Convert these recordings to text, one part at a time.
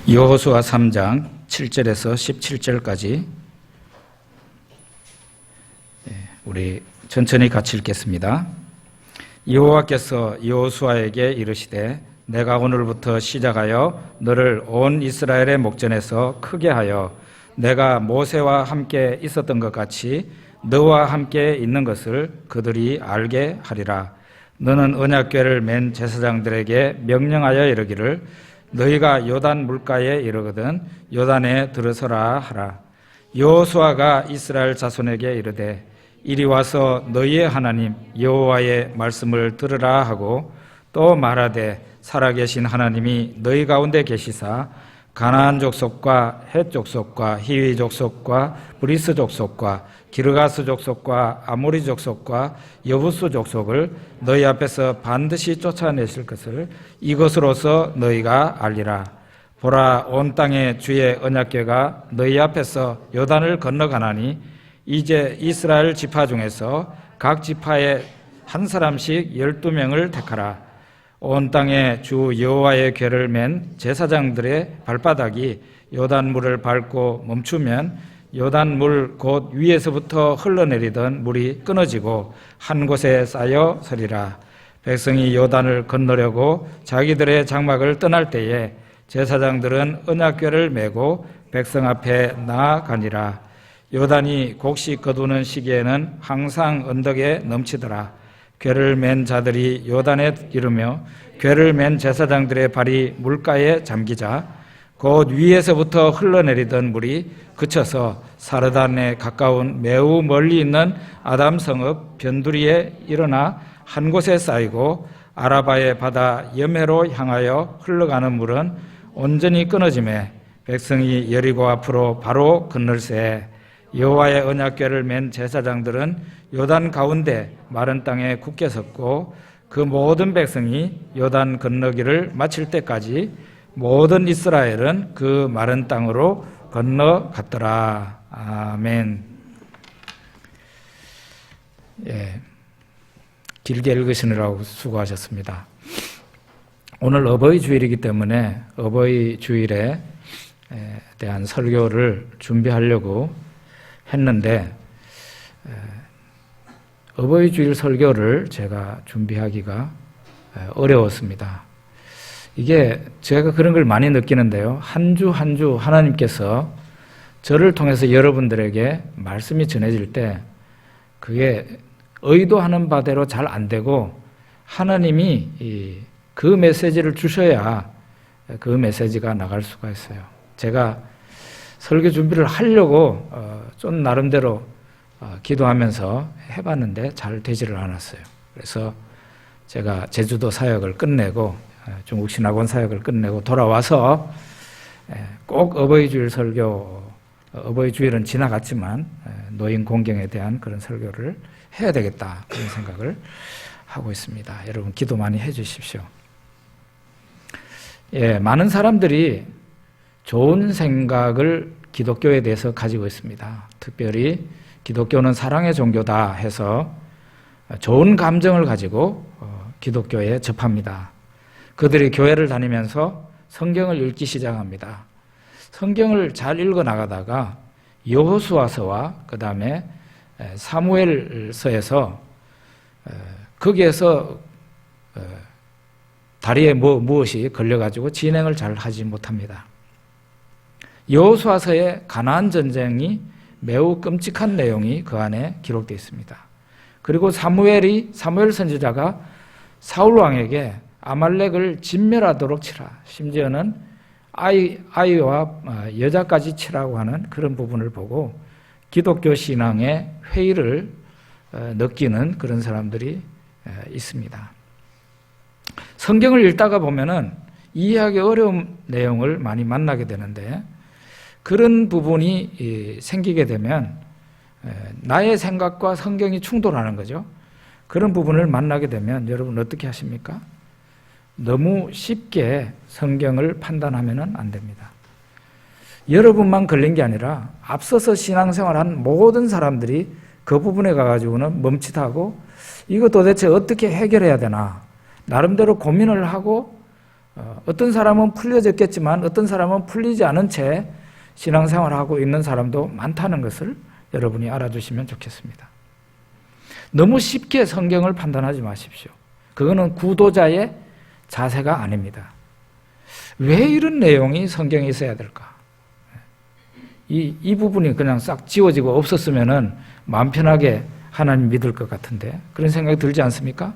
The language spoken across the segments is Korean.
여호수아 3장 7절에서 17절까지 우리 천천히 같이 읽겠습니다. 여호와께서 여호수아에게 이르시되 내가 오늘부터 시작하여 너를 온 이스라엘의 목전에서 크게 하여 내가 모세와 함께 있었던 것 같이 너와 함께 있는 것을 그들이 알게 하리라. 너는 언약궤를 맨 제사장들에게 명령하여 이르기를 너희가 요단 물가에 이르거든 요단에 들어서라 하라. 여호수아가 이스라엘 자손에게 이르되 이리 와서 너희의 하나님 여호와의 말씀을 들으라 하고 또 말하되 살아계신 하나님이 너희 가운데 계시사 가나안 족속과 헷 족속과 히위 족속과 브리스 족속과 기르가스 족속과 아모리 족속과 여부스 족속을 너희 앞에서 반드시 쫓아내실 것을 이것으로서 너희가 알리라. 보라, 온 땅에 주의 언약궤가 너희 앞에서 요단을 건너가나니 이제 이스라엘 지파 중에서 각 지파에 한 사람씩 12명을 택하라. 온 땅에 주 여호와의 궤를 맨 제사장들의 발바닥이 요단물을 밟고 멈추면 요단물 곧 위에서부터 흘러내리던 물이 끊어지고 한 곳에 쌓여 서리라. 백성이 요단을 건너려고 자기들의 장막을 떠날 때에 제사장들은 언약궤를 메고 백성 앞에 나아가니라. 요단이 곡식 거두는 시기에는 항상 언덕에 넘치더라. 궤를 맨 자들이 요단에 이르며 궤를 맨 제사장들의 발이 물가에 잠기자 곧 위에서부터 흘러내리던 물이 그쳐서 사르단에 가까운 매우 멀리 있는 아담 성읍 변두리에 일어나 한 곳에 쌓이고 아라바의 바다 여매로 향하여 흘러가는 물은 온전히 끊어지매 백성이 여리고 앞으로 바로 건널세. 여호와의 언약궤를 맨 제사장들은 요단 가운데 마른 땅에 굳게 섰고 그 모든 백성이 요단 건너기를 마칠 때까지 모든 이스라엘은 그 마른 땅으로 건너갔더라. 아멘. 길게 읽으시느라고 수고하셨습니다. 오늘 어버이 주일이기 때문에 어버이 주일에 대한 설교를 준비하려고 했는데 어버이 주일 설교를 제가 준비하기가 어려웠습니다. 이게 제가 그런 걸 많이 느끼는데요. 한 주 한 주 하나님께서 저를 통해서 여러분들에게 말씀이 전해질 때 그게 의도하는 바대로 잘 안 되고 하나님이 그 메시지를 주셔야 그 메시지가 나갈 수가 있어요. 제가 설교 준비를 하려고 좀 나름대로 기도하면서 해봤는데 잘 되지를 않았어요. 그래서 제가 제주도 사역을 끝내고 중국 신학원 사역을 끝내고 돌아와서 꼭 어버이 주일 설교, 어버이 주일은 지나갔지만 노인 공경에 대한 그런 설교를 해야 되겠다 그런 생각을 하고 있습니다. 여러분 기도 많이 해주십시오. 많은 사람들이 좋은 생각을 기독교에 대해서 가지고 있습니다. 특별히 기독교는 사랑의 종교다 해서 좋은 감정을 가지고 기독교에 접합니다. 그들이 교회를 다니면서 성경을 읽기 시작합니다. 성경을 잘 읽어 나가다가 여호수아서와 그 다음에 사무엘서에서 거기에서 다리에 무엇이 걸려가지고 진행을 잘 하지 못합니다. 여호수아서의 가나안 전쟁이 매우 끔찍한 내용이 그 안에 기록되어 있습니다. 그리고 사무엘 선지자가 사울 왕에게 아말렉을 진멸하도록 치라. 심지어는 아이와 여자까지 치라고 하는 그런 부분을 보고 기독교 신앙의 회의를 느끼는 그런 사람들이 있습니다. 성경을 읽다가 보면은 이해하기 어려운 내용을 많이 만나게 되는데 그런 부분이 생기게 되면 나의 생각과 성경이 충돌하는 거죠. 그런 부분을 만나게 되면 여러분 어떻게 하십니까? 너무 쉽게 성경을 판단하면 안 됩니다. 여러분만 걸린 게 아니라 앞서서 신앙생활한 모든 사람들이 그 부분에 가가지고는 멈칫하고 이거 도대체 어떻게 해결해야 되나 나름대로 고민을 하고 어떤 사람은 풀려졌겠지만 어떤 사람은 풀리지 않은 채 신앙생활을 하고 있는 사람도 많다는 것을 여러분이 알아두시면 좋겠습니다. 너무 쉽게 성경을 판단하지 마십시오. 그거는 구도자의 자세가 아닙니다. 왜 이런 내용이 성경에 있어야 될까? 이 부분이 그냥 싹 지워지고 없었으면은 마음 편하게 하나님 믿을 것 같은데 그런 생각이 들지 않습니까?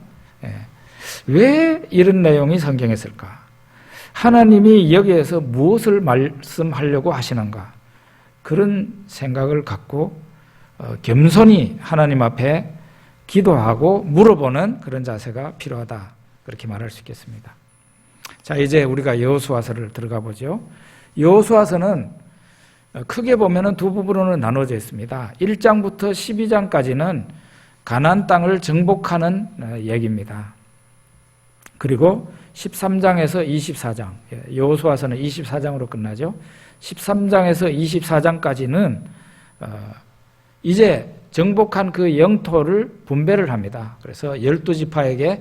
왜 이런 내용이 성경에 있을까? 하나님이 여기에서 무엇을 말씀하려고 하시는가? 그런 생각을 갖고 겸손히 하나님 앞에 기도하고 물어보는 그런 자세가 필요하다. 그렇게 말할 수 있겠습니다. 자, 이제 우리가 여호수아서를 들어가 보죠. 여호수아서는 크게 보면은 두 부분으로 나눠져 있습니다. 1장부터 12장까지는 가나안 땅을 정복하는 얘기입니다. 그리고 13장에서 24장, 여호수아서는 24장으로 끝나죠. 13장에서 24장까지는 이제 정복한 그 영토를 분배를 합니다. 그래서 12지파에게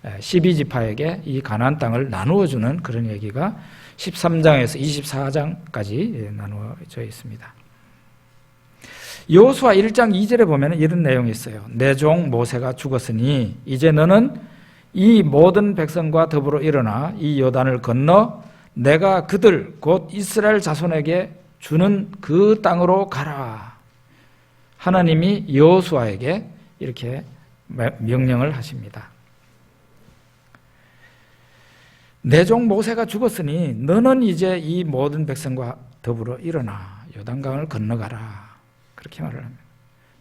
12지파에게 이 가나안 땅을 나누어 주는 그런 얘기가 13장에서 24장까지 나누어져 있습니다. 여호수아 1장 2절에 보면 이런 내용이 있어요. 내 종 모세가 죽었으니 이제 너는 이 모든 백성과 더불어 일어나 이 요단을 건너 내가 그들 곧 이스라엘 자손에게 주는 그 땅으로 가라. 하나님이 여호수아에게 이렇게 명령을 하십니다. 내 종 모세가 죽었으니 너는 이제 이 모든 백성과 더불어 일어나 요단강을 건너가라. 그렇게 말을 합니다.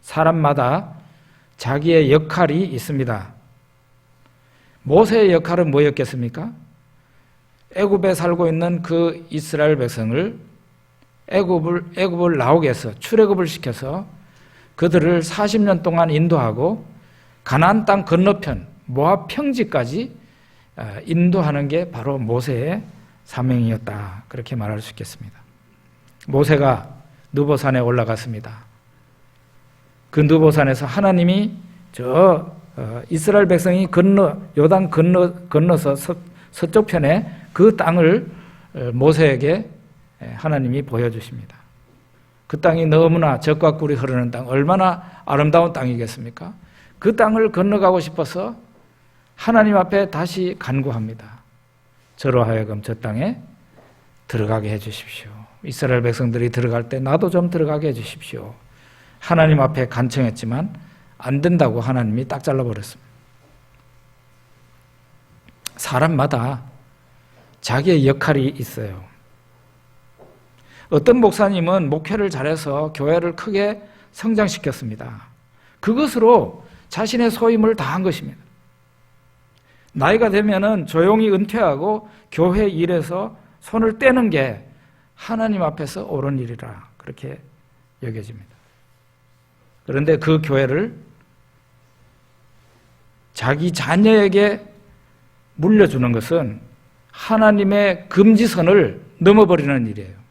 사람마다 자기의 역할이 있습니다. 모세의 역할은 뭐였겠습니까? 애굽에 살고 있는 그 이스라엘 백성을 애굽을 나오게 해서 출애굽을 시켜서 그들을 40년 동안 인도하고 가나안 땅 건너편 모압 평지까지 인도하는 게 바로 모세의 사명이었다. 그렇게 말할 수 있겠습니다. 모세가 느보산에 올라갔습니다. 그 느보산에서 하나님이 이스라엘 백성이 요단 건너서 서쪽 편에 그 땅을 모세에게 하나님이 보여주십니다. 그 땅이 너무나 젖과 꿀이 흐르는 땅, 얼마나 아름다운 땅이겠습니까? 그 땅을 건너가고 싶어서 하나님 앞에 다시 간구합니다. 저로 하여금 저 땅에 들어가게 해주십시오. 이스라엘 백성들이 들어갈 때 나도 좀 들어가게 해주십시오. 하나님 앞에 간청했지만 안 된다고 하나님이 딱 잘라버렸습니다. 사람마다 자기의 역할이 있어요. 어떤 목사님은 목회를 잘해서 교회를 크게 성장시켰습니다. 그것으로 자신의 소임을 다한 것입니다. 나이가 되면은 조용히 은퇴하고 교회 일에서 손을 떼는 게 하나님 앞에서 옳은 일이라 그렇게 여겨집니다. 그런데 그 교회를 자기 자녀에게 물려주는 것은 하나님의 금지선을 넘어버리는 일이에요.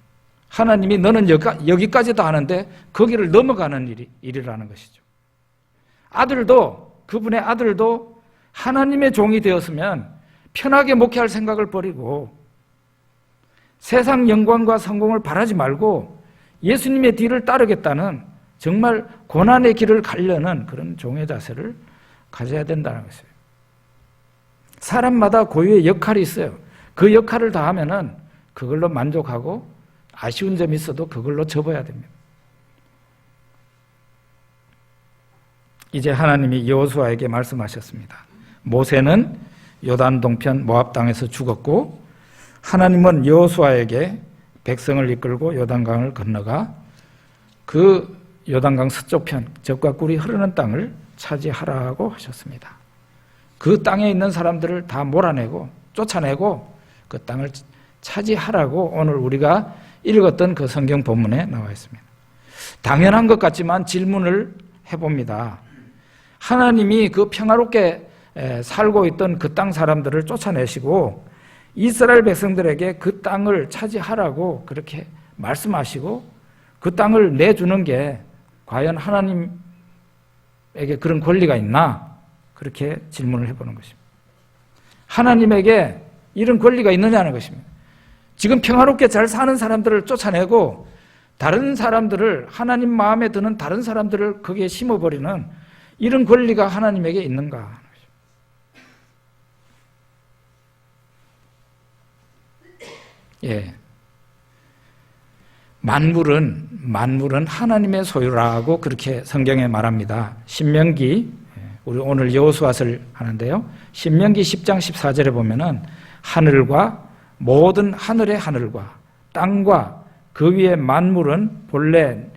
하나님이 너는 여기까지도 하는데 거기를 넘어가는 일이라는 것이죠. 그분의 아들도 하나님의 종이 되었으면 편하게 목회할 생각을 버리고 세상 영광과 성공을 바라지 말고 예수님의 뒤를 따르겠다는 정말 고난의 길을 가려는 그런 종의 자세를 가져야 된다는 것이에요. 사람마다 고유의 역할이 있어요. 그 역할을 다하면은 그걸로 만족하고 아쉬운 점이 있어도 그걸로 접어야 됩니다. 이제 하나님이 여호수아에게 말씀하셨습니다. 모세는 요단 동편 모압 땅에서 죽었고 하나님은 여호수아에게 백성을 이끌고 요단강을 건너가 그 요단강 서쪽편 젖과 꿀이 흐르는 땅을 차지하라고 하셨습니다. 그 땅에 있는 사람들을 다 몰아내고 쫓아내고 그 땅을 차지하라고 오늘 우리가 읽었던 그 성경 본문에 나와 있습니다. 당연한 것 같지만 질문을 해봅니다. 하나님이 그 평화롭게 살고 있던 그 땅 사람들을 쫓아내시고 이스라엘 백성들에게 그 땅을 차지하라고 그렇게 말씀하시고 그 땅을 내주는 게 과연 하나님에게 그런 권리가 있나? 그렇게 질문을 해보는 것입니다. 하나님에게 이런 권리가 있느냐는 것입니다. 지금 평화롭게 잘 사는 사람들을 쫓아내고 다른 사람들을, 하나님 마음에 드는 다른 사람들을 거기에 심어버리는 이런 권리가 하나님에게 있는가? 예. 만물은 하나님의 소유라고 그렇게 성경에 말합니다. 신명기, 우리 오늘 여호수아서를 하는데요. 신명기 10장 14절에 보면은 하늘과 모든 하늘의 하늘과 땅과 그 위의 만물은 본래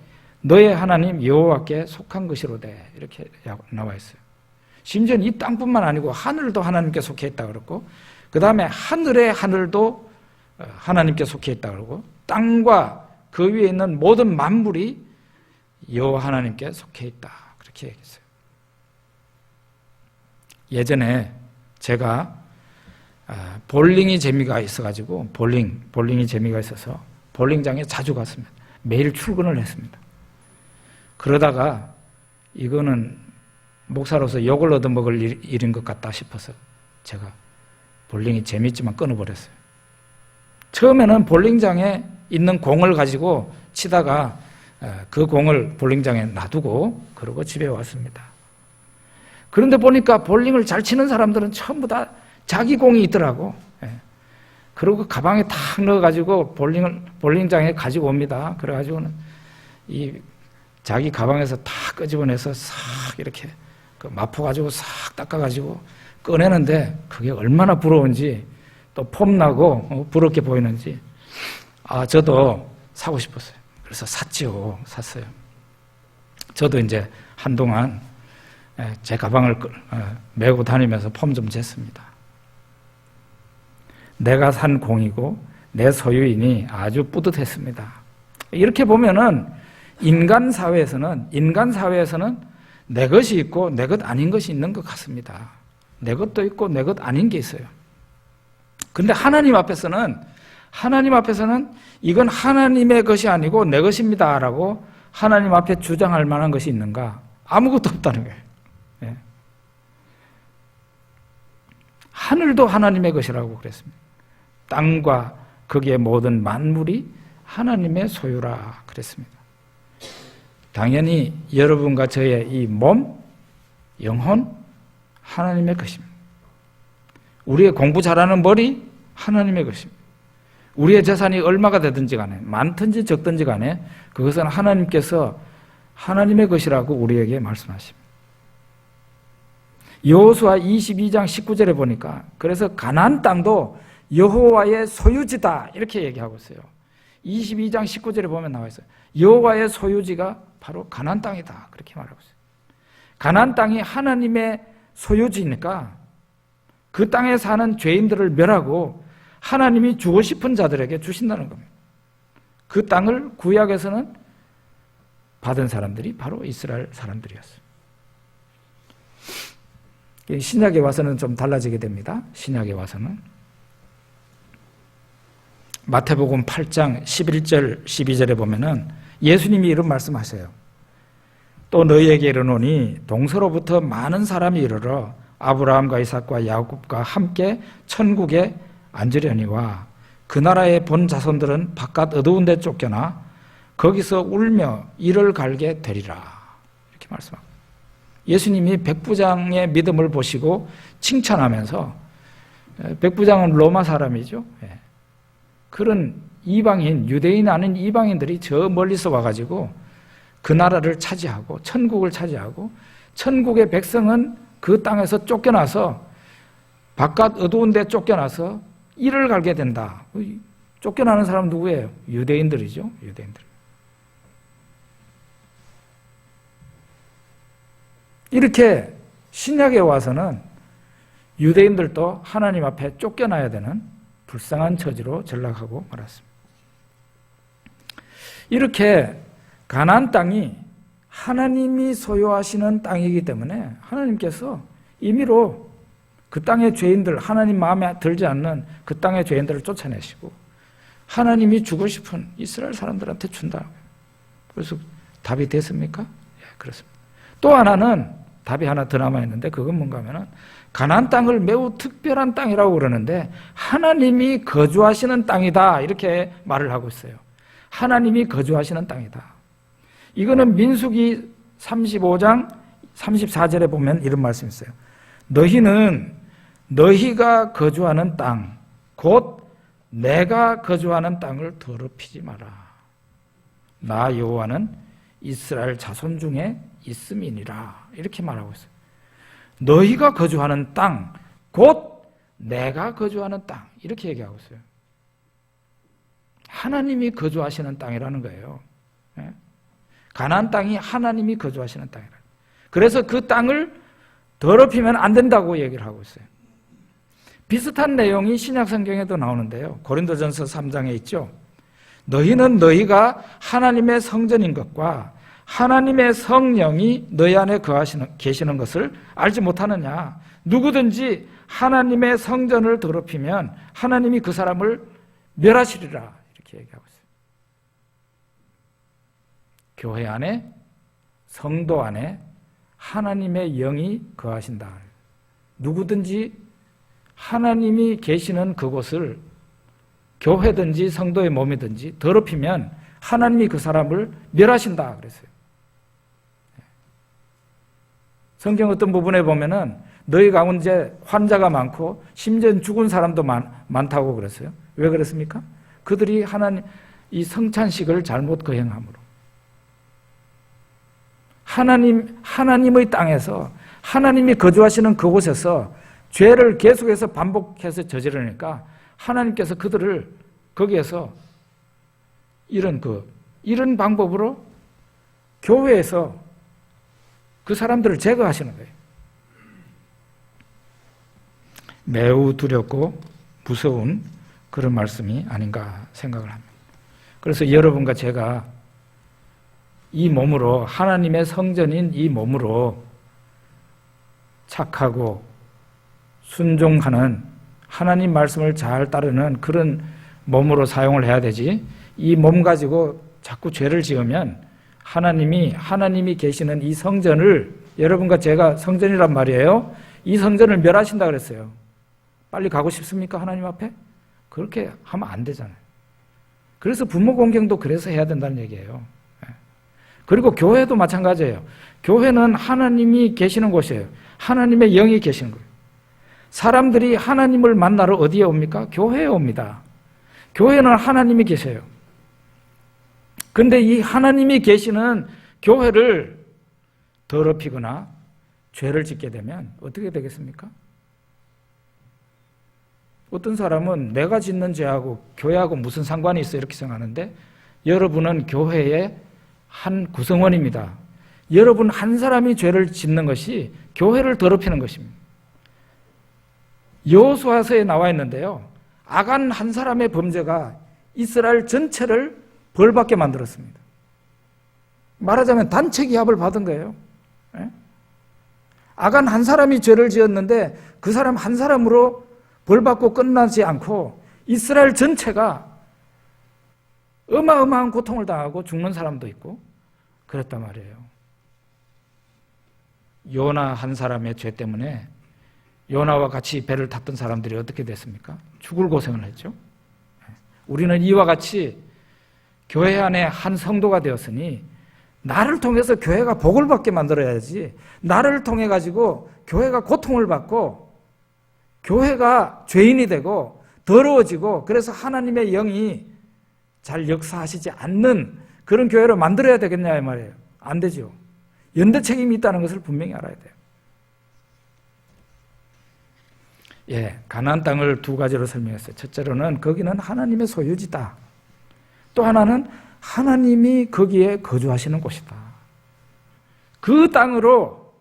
너의 하나님 여호와께 속한 것이로되 이렇게 나와 있어요. 심지어 이 땅뿐만 아니고 하늘도 하나님께 속해 있다 그랬고, 그 다음에 하늘의 하늘도 하나님께 속해 있다 그러고, 땅과 그 위에 있는 모든 만물이 여호와 하나님께 속해 있다 그렇게 얘기했어요. 예전에 제가 볼링이 재미가 있어가지고 볼링이 재미가 있어서 볼링장에 자주 갔습니다. 매일 출근을 했습니다. 그러다가 이거는 목사로서 욕을 얻어먹을 일인 것 같다 싶어서 제가 볼링이 재미있지만 끊어버렸어요. 처음에는 볼링장에 있는 공을 가지고 치다가 그 공을 볼링장에 놔두고 그러고 집에 왔습니다. 그런데 보니까 볼링을 잘 치는 사람들은 전부 다 자기 공이 있더라고. 그리고 가방에 탁 넣어가지고 볼링장에 가지고 옵니다. 그래가지고는 이 자기 가방에서 탁 끄집어내서 싹 이렇게 그 마포 가지고 싹 닦아가지고 꺼내는데 그게 얼마나 부러운지, 또 폼나고 부럽게 보이는지, 저도 사고 싶었어요. 그래서 샀어요. 저도 이제 한동안 제 가방을 메고 다니면서 폼 좀 쟀습니다. 내가 산 공이고 내 소유이니 아주 뿌듯했습니다. 이렇게 보면은 인간 사회에서는 내 것이 있고 내 것 아닌 것이 있는 것 같습니다. 내 것도 있고 내 것 아닌 게 있어요. 그런데 하나님 앞에서는 이건 하나님의 것이 아니고 내 것입니다라고 하나님 앞에 주장할 만한 것이 있는가? 아무것도 없다는 거예요. 예. 하늘도 하나님의 것이라고 그랬습니다. 땅과 거기에 모든 만물이 하나님의 소유라 그랬습니다. 당연히 여러분과 저의 이 몸, 영혼, 하나님의 것입니다. 우리의 공부 잘하는 머리, 하나님의 것입니다. 우리의 재산이 얼마가 되든지 간에, 많든지 적든지 간에 그것은 하나님께서 하나님의 것이라고 우리에게 말씀하십니다. 여호수아 22장 19절에 보니까 그래서 가나안 땅도 여호와의 소유지다 이렇게 얘기하고 있어요. 22장 19절에 보면 나와 있어요. 여호와의 소유지가 바로 가나안 땅이다 그렇게 말하고 있어요. 가나안 땅이 하나님의 소유지니까 그 땅에 사는 죄인들을 멸하고 하나님이 주고 싶은 자들에게 주신다는 겁니다. 그 땅을 구약에서는 받은 사람들이 바로 이스라엘 사람들이었어요. 신약에 와서는 좀 달라지게 됩니다. 신약에 와서는 마태복음 8장 11절 12절에 보면은 예수님이 이런 말씀하세요. 또 너희에게 이르노니 동서로부터 많은 사람이 이르러 아브라함과 이삭과 야곱과 함께 천국에 앉으려니와 그 나라의 본 자손들은 바깥 어두운 데 쫓겨나 거기서 울며 이를 갈게 되리라 이렇게 말씀합니다. 예수님이 백부장의 믿음을 보시고 칭찬하면서, 백부장은 로마 사람이죠. 그런 이방인, 유대인 아닌 이방인들이 저 멀리서 와가지고 그 나라를 차지하고 천국을 차지하고 천국의 백성은 그 땅에서 쫓겨나서 바깥 어두운 데 쫓겨나서 이를 갈게 된다. 쫓겨나는 사람 누구예요? 유대인들이죠. 유대인들. 이렇게 신약에 와서는 유대인들도 하나님 앞에 쫓겨나야 되는 불쌍한 처지로 전락하고 말았습니다. 이렇게 가나안 땅이 하나님이 소유하시는 땅이기 때문에 하나님께서 임의로 그 땅의 죄인들, 하나님 마음에 들지 않는 그 땅의 죄인들을 쫓아내시고 하나님이 주고 싶은 이스라엘 사람들한테 준다. 그래서 답이 됐습니까? 예, 그렇습니다. 또 하나는 답이 하나 더 남아있는데 그건 뭔가 하면은 가나안 땅을 매우 특별한 땅이라고 그러는데 하나님이 거주하시는 땅이다 이렇게 말을 하고 있어요. 하나님이 거주하시는 땅이다. 이거는 민수기 35장 34절에 보면 이런 말씀이 있어요. 너희는 너희가 거주하는 땅, 곧 내가 거주하는 땅을 더럽히지 마라. 나 여호와는 이스라엘 자손 중에 있음이니라. 이렇게 말하고 있어요. 너희가 거주하는 땅, 곧 내가 거주하는 땅. 이렇게 얘기하고 있어요. 하나님이 거주하시는 땅이라는 거예요. 가나안 땅이 하나님이 거주하시는 땅이라. 그래서 그 땅을 더럽히면 안 된다고 얘기를 하고 있어요. 비슷한 내용이 신약 성경에도 나오는데요. 고린도전서 3장에 있죠. 너희는 너희가 하나님의 성전인 것과 하나님의 성령이 너희 안에 계시는 것을 알지 못하느냐. 누구든지 하나님의 성전을 더럽히면 하나님이 그 사람을 멸하시리라. 이렇게 얘기하고 있어요. 교회 안에, 성도 안에 하나님의 영이 거하신다. 누구든지 하나님이 계시는 그곳을 교회든지 성도의 몸이든지 더럽히면 하나님이 그 사람을 멸하신다 그랬어요. 성경 어떤 부분에 보면은 너희 가운데 환자가 많고 심지어 죽은 사람도 많다고 그랬어요. 왜 그랬습니까? 그들이 하나님 이 성찬식을 잘못 거행함으로. 하나님의 땅에서 하나님이 거주하시는 그곳에서 죄를 계속해서 반복해서 저지르니까 하나님께서 그들을 거기에서 이런 방법으로 교회에서 그 사람들을 제거하시는 거예요. 매우 두렵고 무서운 그런 말씀이 아닌가 생각을 합니다. 그래서 여러분과 제가 이 몸으로 하나님의 성전인 이 몸으로 착하고 순종하는 하나님 말씀을 잘 따르는 그런 몸으로 사용을 해야 되지 이 몸 가지고 자꾸 죄를 지으면 하나님이 계시는 이 성전을 여러분과 제가 성전이란 말이에요. 이 성전을 멸하신다 그랬어요. 빨리 가고 싶습니까? 하나님 앞에? 그렇게 하면 안 되잖아요. 그래서 부모 공경도 그래서 해야 된다는 얘기예요. 그리고 교회도 마찬가지예요. 교회는 하나님이 계시는 곳이에요. 하나님의 영이 계시는 거예요. 사람들이 하나님을 만나러 어디에 옵니까? 교회에 옵니다. 교회는 하나님이 계셔요. 그런데 이 하나님이 계시는 교회를 더럽히거나 죄를 짓게 되면 어떻게 되겠습니까? 어떤 사람은 내가 짓는 죄하고 교회하고 무슨 상관이 있어 이렇게 생각하는데 여러분은 교회의 한 구성원입니다. 여러분 한 사람이 죄를 짓는 것이 교회를 더럽히는 것입니다. 여호수아서에 나와 있는데요. 아간 한 사람의 범죄가 이스라엘 전체를 벌받게 만들었습니다. 말하자면 단체 기합을 받은 거예요. 아간 한 사람이 죄를 지었는데 그 사람 한 사람으로 벌받고 끝나지 않고 이스라엘 전체가 어마어마한 고통을 당하고 죽는 사람도 있고 그랬단 말이에요. 요나 한 사람의 죄 때문에 요나와 같이 배를 탔던 사람들이 어떻게 됐습니까? 죽을 고생을 했죠. 우리는 이와 같이 교회 안에 한 성도가 되었으니 나를 통해서 교회가 복을 받게 만들어야지 나를 통해 가지고 교회가 고통을 받고 교회가 죄인이 되고 더러워지고 그래서 하나님의 영이 잘 역사하시지 않는 그런 교회를 만들어야 되겠냐 이 말이에요. 안 되죠. 연대 책임이 있다는 것을 분명히 알아야 돼요. 가나안 땅을 두 가지로 설명했어요. 첫째로는 거기는 하나님의 소유지다. 또 하나는 하나님이 거기에 거주하시는 곳이다. 그 땅으로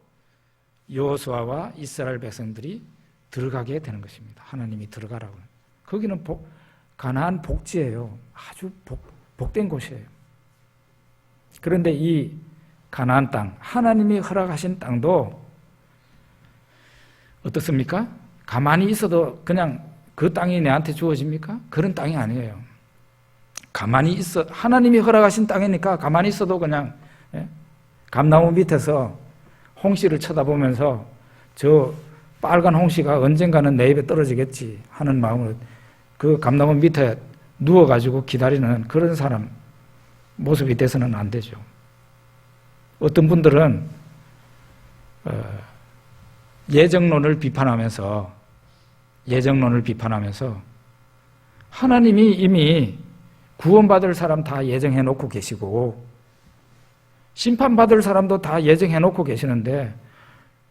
여호수아와 이스라엘 백성들이 들어가게 되는 것입니다. 하나님이 들어가라고. 거기는 가나안 복지예요. 아주 복된 곳이에요. 그런데 이 가나안 땅, 하나님이 허락하신 땅도 어떻습니까? 가만히 있어도 그냥 그 땅이 내한테 주어집니까? 그런 땅이 아니에요. 가만히 있어, 하나님이 허락하신 땅이니까 가만히 있어도 그냥 감나무 밑에서 홍씨를 쳐다보면서 저 빨간 홍시가 언젠가는 내 입에 떨어지겠지 하는 마음으로 그 감나무 밑에 누워가지고 기다리는 그런 사람 모습이 돼서는 안 되죠. 어떤 분들은 예정론을 비판하면서 하나님이 이미 구원받을 사람 다 예정해 놓고 계시고 심판받을 사람도 다 예정해 놓고 계시는데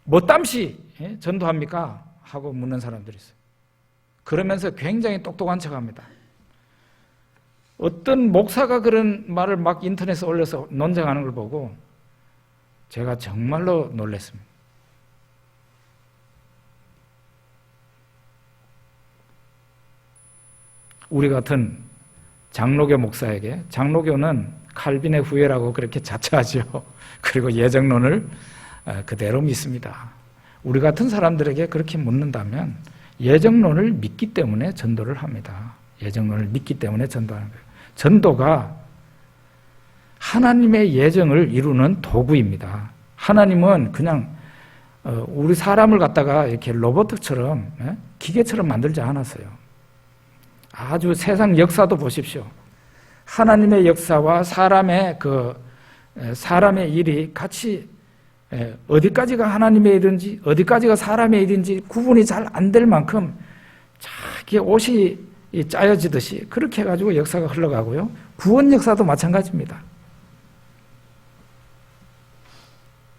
뭐 땀시 전도합니까? 하고 묻는 사람들이 있어요. 그러면서 굉장히 똑똑한 척합니다. 어떤 목사가 그런 말을 막 인터넷에 올려서 논쟁하는 걸 보고 제가 정말로 놀랐습니다. 우리 같은 장로교 목사에게, 장로교는 칼빈의 후예라고 그렇게 자처하죠. 그리고 예정론을 그대로 믿습니다. 우리 같은 사람들에게 그렇게 묻는다면 예정론을 믿기 때문에 전도를 합니다. 예정론을 믿기 때문에 전도하는 거예요. 전도가 하나님의 예정을 이루는 도구입니다. 하나님은 그냥 우리 사람을 갖다가 이렇게 로봇처럼 기계처럼 만들지 않았어요. 아주 세상 역사도 보십시오. 하나님의 역사와 사람의 일이 같이 어디까지가 하나님의 일인지 어디까지가 사람의 일인지 구분이 잘 안 될 만큼 자기 옷이 짜여지듯이 그렇게 해가지고 역사가 흘러가고요. 구원 역사도 마찬가지입니다.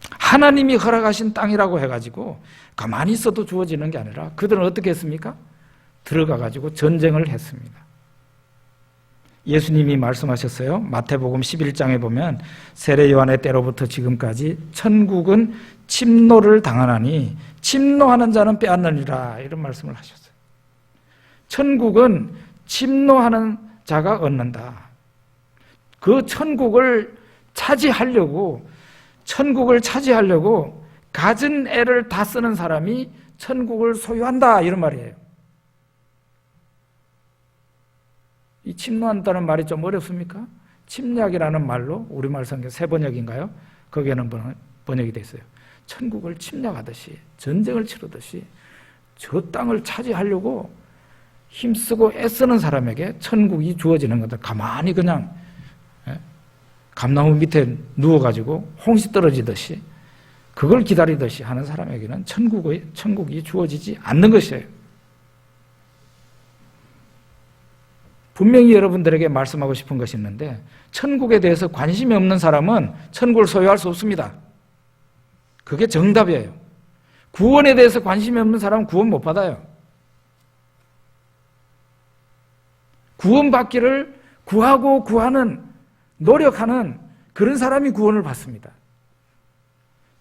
하나님이 허락하신 땅이라고 해가지고 가만히 있어도 주어지는 게 아니라 그들은 어떻게 했습니까? 들어가가지고 전쟁을 했습니다. 예수님이 말씀하셨어요. 마태복음 11장에 보면 세례 요한의 때로부터 지금까지 천국은 침노를 당하나니 침노하는 자는 빼앗느니라 이런 말씀을 하셨어요. 천국은 침노하는 자가 얻는다. 그 천국을 차지하려고 가진 애를 다 쓰는 사람이 천국을 소유한다 이런 말이에요. 이 침노한다는 말이 좀 어렵습니까? 침략이라는 말로 우리말 성경 세 번역인가요? 거기에는 번역이 돼 있어요. 천국을 침략하듯이 전쟁을 치르듯이 저 땅을 차지하려고 힘쓰고 애쓰는 사람에게 천국이 주어지는 거다. 가만히 그냥 감나무 밑에 누워가지고 홍시 떨어지듯이 그걸 기다리듯이 하는 사람에게는 천국이 주어지지 않는 것이에요. 분명히 여러분들에게 말씀하고 싶은 것이 있는데 천국에 대해서 관심이 없는 사람은 천국을 소유할 수 없습니다. 그게 정답이에요. 구원에 대해서 관심이 없는 사람은 구원 못 받아요. 구원받기를 구하고 노력하는 그런 사람이 구원을 받습니다.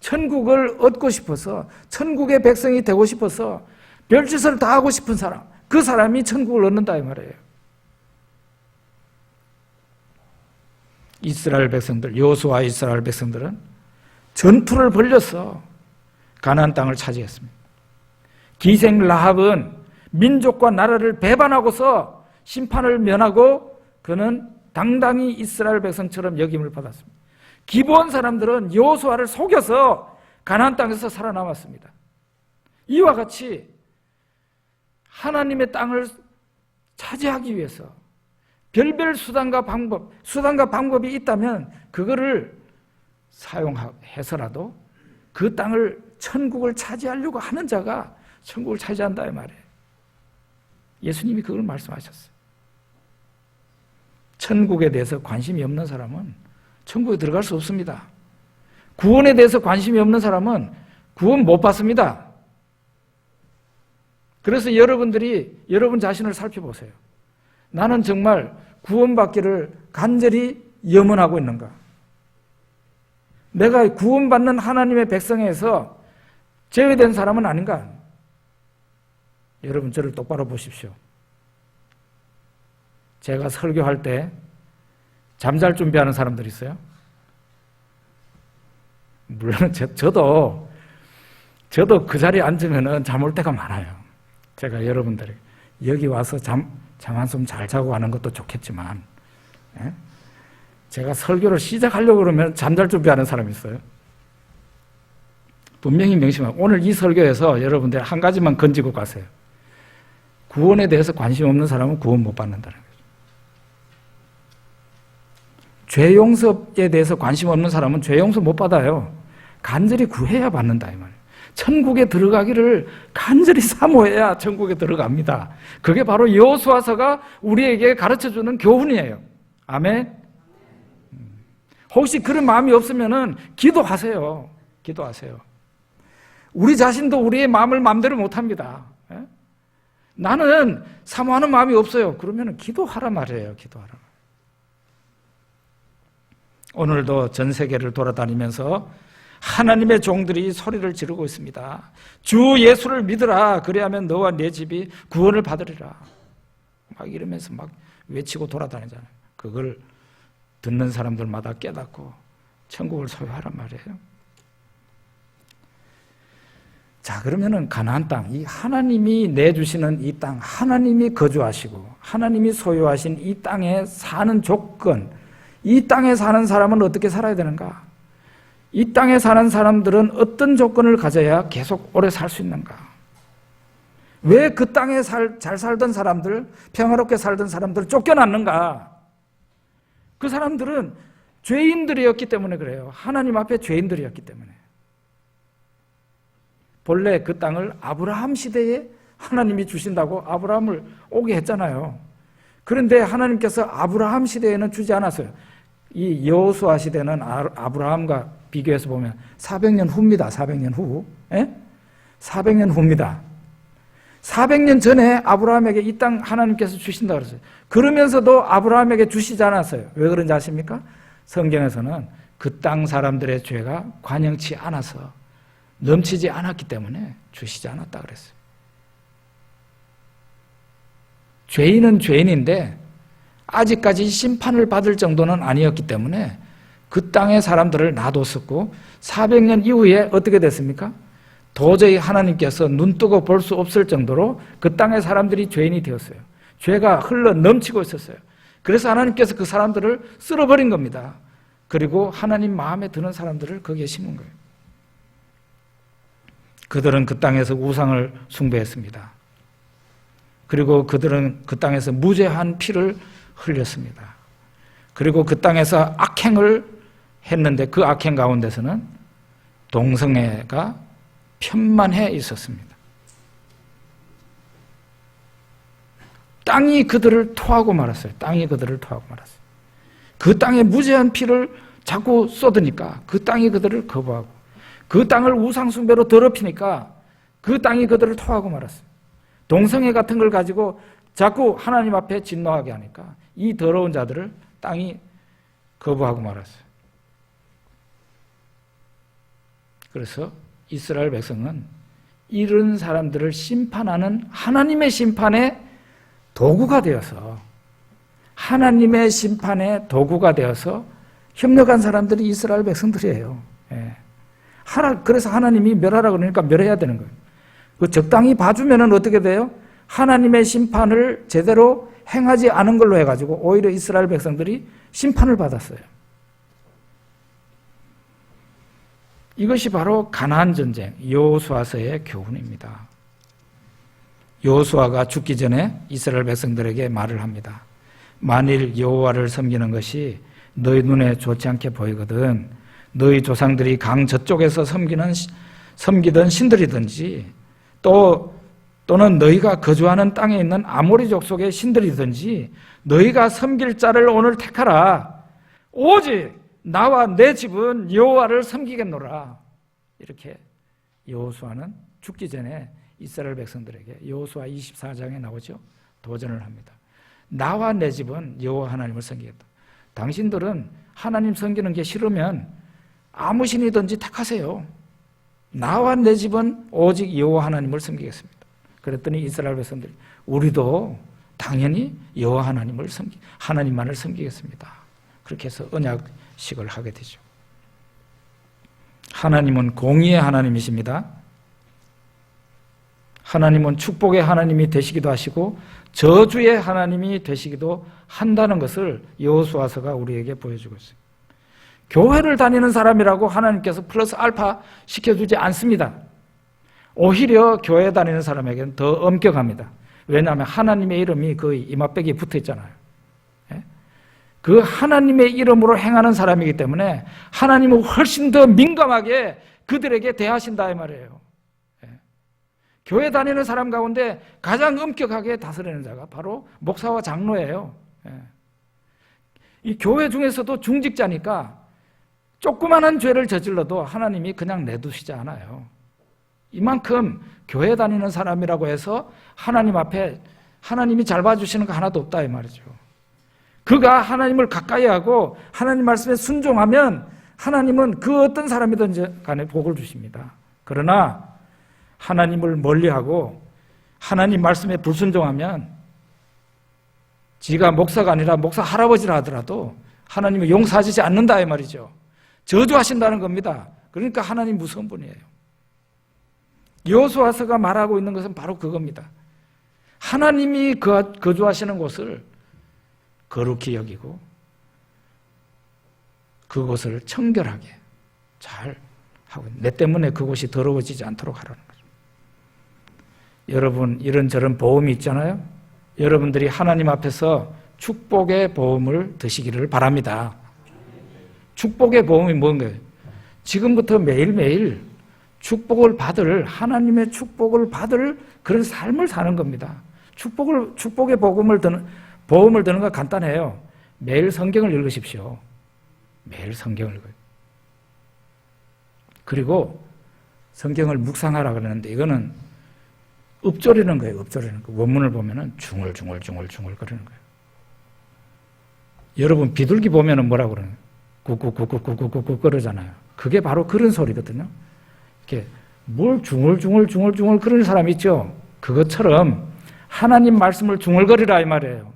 천국을 얻고 싶어서 천국의 백성이 되고 싶어서 별짓을 다 하고 싶은 사람, 그 사람이 천국을 얻는다 이 말이에요. 이스라엘 백성들, 여호수아 이스라엘 백성들은 전투를 벌려서 가나안 땅을 차지했습니다. 기생 라합은 민족과 나라를 배반하고서 심판을 면하고 그는 당당히 이스라엘 백성처럼 여김을 받았습니다. 기브온 사람들은 여호수아를 속여서 가나안 땅에서 살아남았습니다. 이와 같이 하나님의 땅을 차지하기 위해서 별별 수단과 방법이 있다면 그거를 사용해서라도 그 땅을 천국을 차지하려고 하는 자가 천국을 차지한다 이 말이에요. 예수님이 그걸 말씀하셨어요. 천국에 대해서 관심이 없는 사람은 천국에 들어갈 수 없습니다. 구원에 대해서 관심이 없는 사람은 구원 못 받습니다. 그래서 여러분들이 여러분 자신을 살펴보세요. 나는 정말 구원받기를 간절히 염원하고 있는가? 내가 구원받는 하나님의 백성에서 제외된 사람은 아닌가? 여러분 저를 똑바로 보십시오. 제가 설교할 때 잠잘 준비하는 사람들 있어요? 물론 저도 그 자리에 앉으면 잠 올 때가 많아요. 제가 여러분들에게 여기 와서 잠 한숨 잘 자고 가는 것도 좋겠지만 제가 설교를 시작하려고 그러면 잠잘 준비하는 사람이 있어요. 분명히 명심하고 오늘 이 설교에서 여러분들 한 가지만 건지고 가세요. 구원에 대해서 관심 없는 사람은 구원 못 받는다는 거죠. 죄 용서에 대해서 관심 없는 사람은 죄 용서 못 받아요. 간절히 구해야 받는다 이 말이에요. 천국에 들어가기를 간절히 사모해야 천국에 들어갑니다. 그게 바로 여호수아서가 우리에게 가르쳐주는 교훈이에요. 아멘. 혹시 그런 마음이 없으면은 기도하세요. 기도하세요. 우리 자신도 우리의 마음을 마음대로 못합니다. 나는 사모하는 마음이 없어요. 그러면 기도하라 말이에요. 기도하라. 오늘도 전 세계를 돌아다니면서 하나님의 종들이 소리를 지르고 있습니다. 주 예수를 믿으라. 그래야면 너와 내 집이 구원을 받으리라. 막 이러면서 막 외치고 돌아다니잖아요. 그걸 듣는 사람들마다 깨닫고 천국을 소유하란 말이에요. 자, 그러면은 가나안 땅, 이 하나님이 내주시는 이 땅, 하나님이 거주하시고 하나님이 소유하신 이 땅에 사는 조건, 이 땅에 사는 사람은 어떻게 살아야 되는가? 이 땅에 사는 사람들은 어떤 조건을 가져야 계속 오래 살 수 있는가? 왜 그 땅에 잘 살던 사람들, 평화롭게 살던 사람들 쫓겨났는가? 그 사람들은 죄인들이었기 때문에 그래요. 하나님 앞에 죄인들이었기 때문에. 본래 그 땅을 아브라함 시대에 하나님이 주신다고 아브라함을 오게 했잖아요. 그런데 하나님께서 아브라함 시대에는 주지 않았어요. 이 여호수아 시대는 아브라함과 비교해서 보면 400년 후입니다. 400년 후. 400년 후입니다. 400년 전에 아브라함에게 이 땅 하나님께서 주신다고 그랬어요. 그러면서도 아브라함에게 주시지 않았어요. 왜 그런지 아십니까? 성경에서는 그 땅 사람들의 죄가 관영치 않아서 넘치지 않았기 때문에 주시지 않았다 그랬어요. 죄인은 죄인인데 아직까지 심판을 받을 정도는 아니었기 때문에 그 땅의 사람들을 놔뒀었고 400년 이후에 어떻게 됐습니까? 도저히 하나님께서 눈뜨고 볼 수 없을 정도로 그 땅의 사람들이 죄인이 되었어요. 죄가 흘러 넘치고 있었어요. 그래서 하나님께서 그 사람들을 쓸어버린 겁니다. 그리고 하나님 마음에 드는 사람들을 거기에 심은 거예요. 그들은 그 땅에서 우상을 숭배했습니다. 그리고 그들은 그 땅에서 무죄한 피를 흘렸습니다. 그리고 그 땅에서 악행을 했는데 그 악행 가운데서는 동성애가 편만해 있었습니다. 땅이 그들을 토하고 말았어요. 땅이 그들을 토하고 말았어요. 그 땅에 무죄한 피를 자꾸 쏟으니까 그 땅이 그들을 거부하고 그 땅을 우상숭배로 더럽히니까 그 땅이 그들을 토하고 말았어요. 동성애 같은 걸 가지고 자꾸 하나님 앞에 진노하게 하니까 이 더러운 자들을 땅이 거부하고 말았어요. 그래서 이스라엘 백성은 이런 사람들을 심판하는 하나님의 심판의 도구가 되어서 하나님의 심판의 도구가 되어서 협력한 사람들이 이스라엘 백성들이에요. 그래서 하나님이 멸하라고 그러니까 멸해야 되는 거예요. 그 적당히 봐주면 어떻게 돼요? 하나님의 심판을 제대로 행하지 않은 걸로 해가지고 오히려 이스라엘 백성들이 심판을 받았어요. 이것이 바로 가나안 전쟁 여호수아서의 교훈입니다. 여호수아가 죽기 전에 이스라엘 백성들에게 말을 합니다. 만일 여호와를 섬기는 것이 너희 눈에 좋지 않게 보이거든 너희 조상들이 강 저쪽에서 섬기던 신들이든지 또는 너희가 거주하는 땅에 있는 아모리 족속의 신들이든지 너희가 섬길 자를 오늘 택하라. 오직 나와 내 집은 여호와를 섬기겠노라. 이렇게 여호수아는 죽기 전에 이스라엘 백성들에게 여호수아 24장에 나오죠. 도전을 합니다. 나와 내 집은 여호와 하나님을 섬기겠다. 당신들은 하나님 섬기는 게 싫으면 아무 신이든지 택하세요. 나와 내 집은 오직 여호와 하나님을 섬기겠습니다. 그랬더니 이스라엘 백성들이 우리도 당연히 여호와 하나님만을 섬기겠습니다. 그렇게 해서 언약식을 하게 되죠. 하나님은 공의의 하나님이십니다. 하나님은 축복의 하나님이 되시기도 하시고 저주의 하나님이 되시기도 한다는 것을 여호수아서가 우리에게 보여주고 있어요. 교회를 다니는 사람이라고 하나님께서 플러스 알파 시켜주지 않습니다. 오히려 교회 다니는 사람에게는 더 엄격합니다. 왜냐하면 하나님의 이름이 그 이마백에 붙어 있잖아요. 그 하나님의 이름으로 행하는 사람이기 때문에 하나님은 훨씬 더 민감하게 그들에게 대하신다 이 말이에요. 교회 다니는 사람 가운데 가장 엄격하게 다스리는 자가 바로 목사와 장로예요. 이 교회 중에서도 중직자니까 조그마한 죄를 저질러도 하나님이 그냥 내두시지 않아요. 이만큼 교회 다니는 사람이라고 해서 하나님 앞에 하나님이 잘 봐주시는 거 하나도 없다 이 말이죠. 그가 하나님을 가까이 하고 하나님 말씀에 순종하면 하나님은 그 어떤 사람이든지 간에 복을 주십니다. 그러나 하나님을 멀리하고 하나님 말씀에 불순종하면 지가 목사가 아니라 목사 할아버지라 하더라도 하나님은 용서하시지 않는다 이 말이죠. 저주하신다는 겁니다. 그러니까 하나님 무서운 분이에요. 여호수아서가 말하고 있는 것은 바로 그겁니다. 하나님이 거주하시는 곳을 거룩히 여기고 그곳을 청결하게 잘 하고 내 때문에 그곳이 더러워지지 않도록 하라는 거죠. 여러분 이런저런 보험이 있잖아요. 여러분들이 하나님 앞에서 축복의 보험을 드시기를 바랍니다. 축복의 보험이 뭔가요? 지금부터 매일매일 축복을 받을 하나님의 축복을 받을 그런 삶을 사는 겁니다. 축복의 보험을 드는 거 간단해요. 매일 성경을 읽으십시오. 매일 성경을 읽어요. 그리고 성경을 묵상하라 그러는데 이거는 읊조리는 거예요. 읊조리는 거. 원문을 보면은 중얼중얼 거리는 거예요. 여러분 비둘기 보면은 뭐라고 그러나요? 꾹꾹꾹꾹꾹꾹꾹 그러잖아요. 그게 바로 그런 소리거든요. 이렇게 뭘 중얼중얼 그러는 사람 있죠. 그것처럼 하나님 말씀을 중얼거리라 이 말이에요.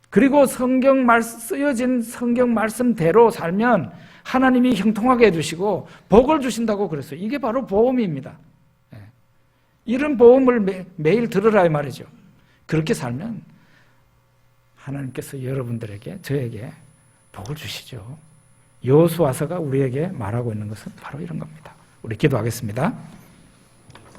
그리고 쓰여진 성경 말씀대로 살면 하나님이 형통하게 해주시고 복을 주신다고 그랬어요. 이게 바로 보험입니다. 이런 보험을 매일 들으라 이 말이죠. 그렇게 살면 하나님께서 여러분들에게 저에게 복을 주시죠. 여호수아서가 우리에게 말하고 있는 것은 바로 이런 겁니다. 우리 기도하겠습니다.